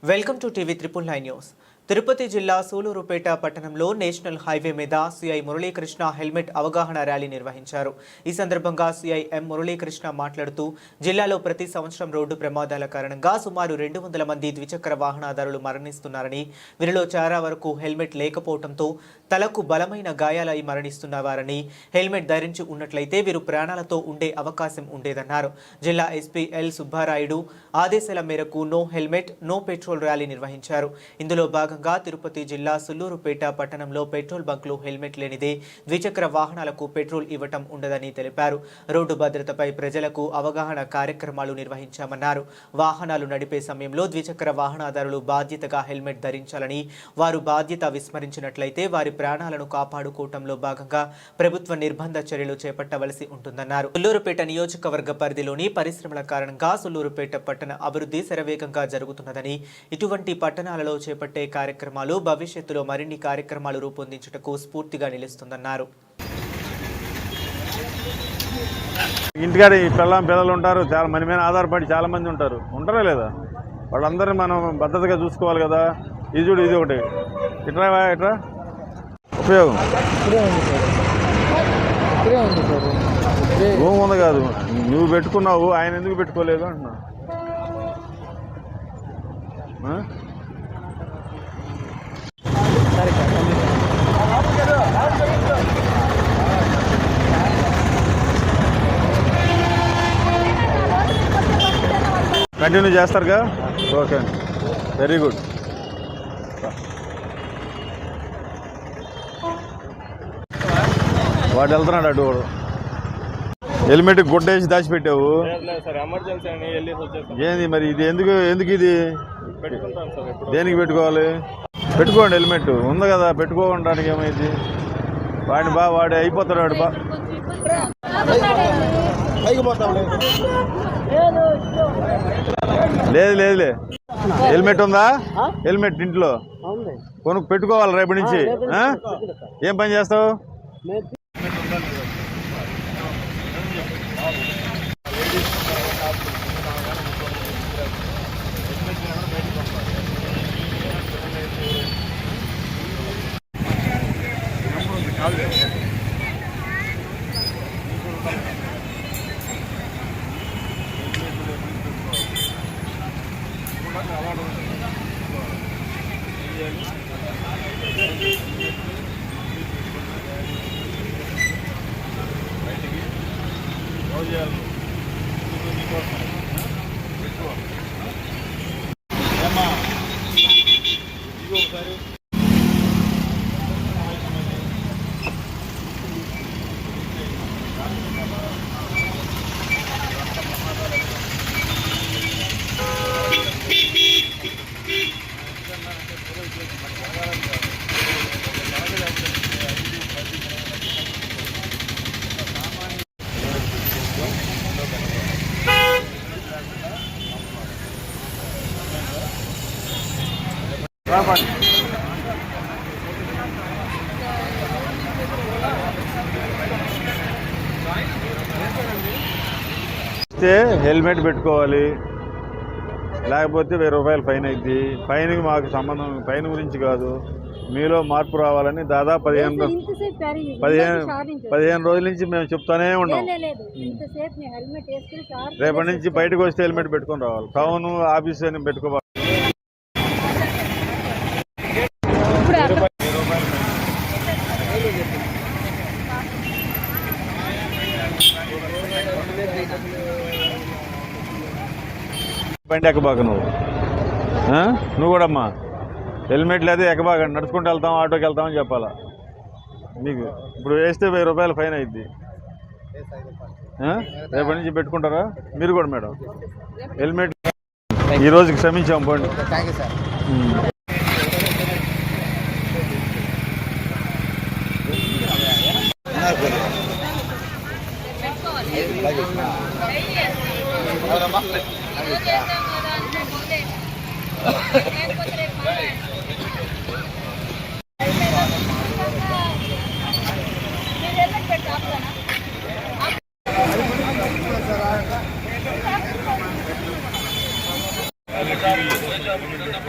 Welcome to TV 999 news. Tirupati జిల్లా సూలూరుపేట పట్టణంలో national highway మీద సిఐ మురళీకృష్ణ హెల్మెట్ అవగాహన ర్యాలీ నిర్వహించారు. ఈ సందర్భంగా సిఐ ఎం మురళీకృష్ణ మాట్లాడుతూ జిల్లాలో ప్రతి సంవత్సరం రోడ్డు ప్రమాదాల కారణంగా సుమారు 200 మంది ద్విచక్ర వాహనదారులు మరణిస్తున్నారని, వీరిలో చాలా వరకు హెల్మెట్ లేకపోవడంతో తలకు బలమైన గాయాలై మరణిస్తున్నవారని, హెల్మెట్ ధరించి ఉన్నట్లయితే వీరు ప్రాణాలతో ఉండే అవకాశం ఉండేదన్నారు. జిల్లా ఎస్పీ ఎల్ సుబ్బారాయుడు ఆదేశాల మేరకు no helmet no petrol rally నిర్వహించారు. ఇందులో భాగంగా తిరుపతి జిల్లా సూలూరుపేట పట్టణంలో పెట్రోల్ బంక్లో హెల్మెట్ లేనిదే ద్విచక్ర వాహనాలకు పెట్రోల్ ఇవ్వటం ఉండదని తెలిపారు. రోడ్డు భద్రతపై ప్రజలకు అవగాహన కార్యక్రమాలు నిర్వహించామన్నారు. వాహనాలు నడిపే సమయంలో ద్విచక్ర వాహనదారులు బాధ్యతగా హెల్మెట్ ధరించాలని, వారు బాధ్యత విస్మరించినట్లయితే వారి ప్రాణాలను కాపాడుకోవటంలో భాగంగా ప్రభుత్వ నిర్బంధ చర్యలు చేపట్టవలసి ఉంటుందన్నారు. సూలూరుపేట నియోజకవర్గ పరిధిలోని పరిశ్రమల కారణంగా సూలూరుపేట పట్టణ అభివృద్ధి శరవేగంగా జరుగుతున్నదని, ఇటువంటి పట్టణాలలో చేపట్టే కార్యక్రమాలు భవిష్యత్తులో మరిన్ని కార్యక్రమాలు రూపొందించుటకు స్ఫూర్తిగా నిలుస్తుందన్నారు. ఇంటికాడ ఈ పిల్లలు ఉంటారు, చాలా మన మీద ఆధారపడి చాలా మంది ఉంటారా లేదా? వాళ్ళందరినీ మనం భద్రతగా చూసుకోవాలి కదా. ఇది చూడు, ఇది ఒకటి ఇట్రా ఉపయోగం భూమి ఉంది కాదు, నువ్వు పెట్టుకున్నావు, ఆయన ఎందుకు పెట్టుకోలేదు అంటున్నా. కంటిన్యూ చేస్తారుగా? Okay, very good. వాడు వెళ్తున్నాడు అటు. హెల్మెట్ గుడ్డేసి దాచిపెట్టావు ఏంది మరి? ఇది ఎందుకు ఇది దేనికి పెట్టుకోవాలి? పెట్టుకోండి, హెల్మెట్ ఉంది కదా, పెట్టుకోవడానికి ఏమైంది? వాడు అయిపోతాడు, వాడు లేదు హెల్మెట్ ఉందా? హెల్మెట్ ఇంట్లో పెట్టుకోవాలి రేపటి నుంచి. ఏం పని చేస్తావు? హెల్మెట్ పెట్టుకోవాలి, లేకపోతే 1000 రూపాయలు ఫైన్ అయింది. ఫైన్కి మాకు సంబంధం, ఫైన్ గురించి కాదు, మీలో మార్పు రావాలని దాదాపు 15 రోజుల నుంచి మేము చెప్తానే ఉన్నాం. రేపటి నుంచి బయటకు వస్తే హెల్మెట్ పెట్టుకొని రావాలి. టౌన్ ఆఫీస్ అని పెట్టుకోవాలి. బండి ఎక్కబాక నువ్వు కూడా అమ్మా, హెల్మెట్ లేదా ఎక్కబాక, నడుచుకుంటూ వెళ్తాం, ఆటోకి వెళ్తామని చెప్పాలా. మీకు ఇప్పుడు వేస్తే 1000 రూపాయలు ఫైన్ అయింది. రేపటి నుంచి పెట్టుకుంటారా మీరు కూడా? మేడం, హెల్మెట్ ఈ రోజుకి క్షమించాం, పోండి. टीवी